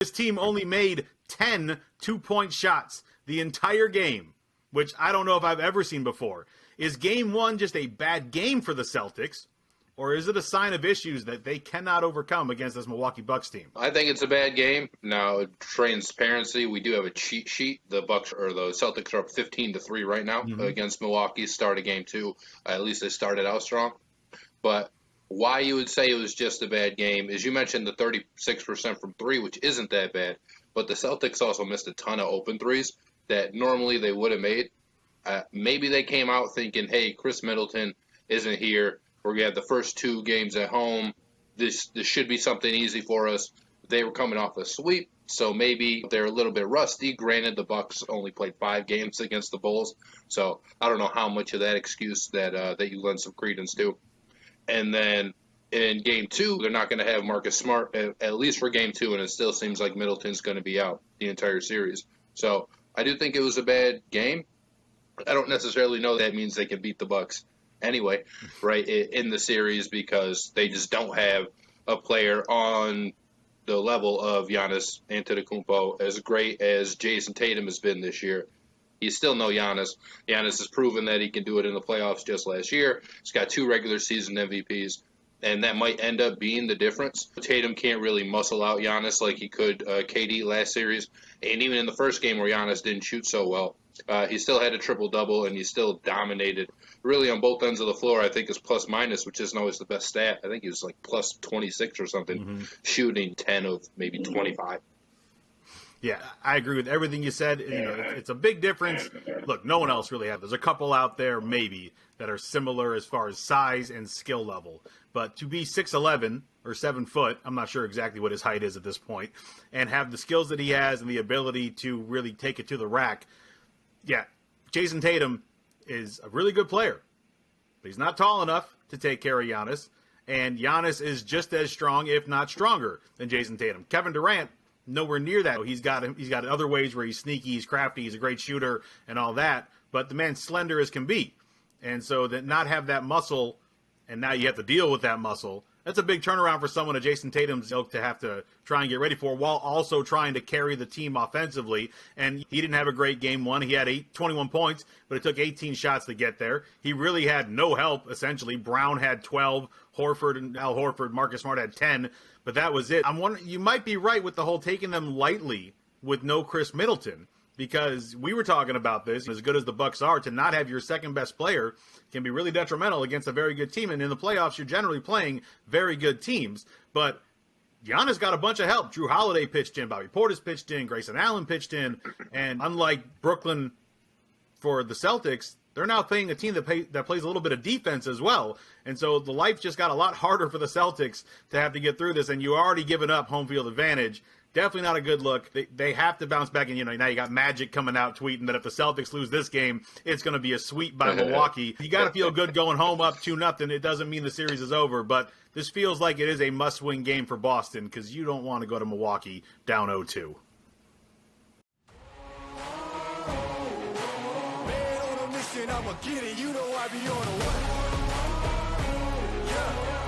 This team only made 10 two-point shots the entire game, which I don't know if I've ever seen before. Is game one just a bad game for the Celtics, or is it a sign of issues that they cannot overcome against this Milwaukee Bucks team? I think it's a bad game. Now, transparency, we do have a cheat sheet. The Celtics are up 15-3 right now against Milwaukee. Started game two. At least they started out strong. But why you would say it was just a bad game is you mentioned the 36% from three, which isn't that bad. But the Celtics also missed a ton of open threes that normally they would have made. Maybe they came out thinking, hey, Chris Middleton isn't here. We're going to have the first two games at home. This should be something easy for us. They were coming off a sweep, so maybe they're a little bit rusty. Granted, the Bucks only played 5 games against the Bulls, so I don't know how much of that excuse that you lend some credence to. And then in game two, they're not going to have Marcus Smart, at least for game two, and it still seems like Middleton's going to be out the entire series. So I do think it was a bad game. I don't necessarily know that means they can beat the Bucks anyway, right, in the series, because they just don't have a player on the level of Giannis Antetokounmpo, as great as Jason Tatum has been this year. He's still no Giannis. Giannis has proven that he can do it in the playoffs just last year. He's got 2 regular season MVPs, and that might end up being the difference. Tatum can't really muscle out Giannis like he could KD last series, and even in the first game where Giannis didn't shoot so well, he still had a triple-double, and he still dominated really on both ends of the floor. I think his plus-minus, which isn't always the best stat. I think he was like plus 26 or something, shooting 10 of maybe 25. Yeah, I agree with everything you said. You know, it's a big difference. Look, no one else really has. There's a couple out there maybe that are similar as far as size and skill level. But to be 6'11", or 7 foot, I'm not sure exactly what his height is at this point, and have the skills that he has and the ability to really take it to the rack, yeah, Jason Tatum is a really good player. But he's not tall enough to take care of Giannis, and Giannis is just as strong, if not stronger, than Jason Tatum. Kevin Durant, nowhere near that. He's got other ways where he's sneaky, he's crafty, he's a great shooter, and all that. But the man's slender as can be, and so that not have that muscle, and now you have to deal with that muscle. That's a big turnaround for someone of Jason Tatum's ilk to have to try and get ready for, while also trying to carry the team offensively. And he didn't have a great game one. He had 21 points, but it took 18 shots to get there. He really had no help, essentially. Brown had 12, Al Horford, Marcus Smart had 10, but that was it. I'm wondering, you might be right with the whole taking them lightly with no Chris Middleton, because we were talking about this. As good as the Bucks are, to not have your second best player can be really detrimental against a very good team. And in the playoffs, you're generally playing very good teams. But Giannis got a bunch of help. Drew Holiday pitched in, Bobby Portis pitched in, Grayson Allen pitched in. And unlike Brooklyn for the Celtics, they're now playing a team that plays a little bit of defense as well. And so the life just got a lot harder for the Celtics to have to get through this. And you already given up home field advantage. Definitely not a good look. They have to bounce back. And, you know, now you got Magic coming out tweeting that if the Celtics lose this game, it's going to be a sweep by Milwaukee. You got to feel good going home up 2-0. It doesn't mean the series is over, but this feels like it is a must-win game for Boston, because you don't want to go to Milwaukee down 0-2. Man on a mission, I'ma get it. You know I be on a what? Yeah.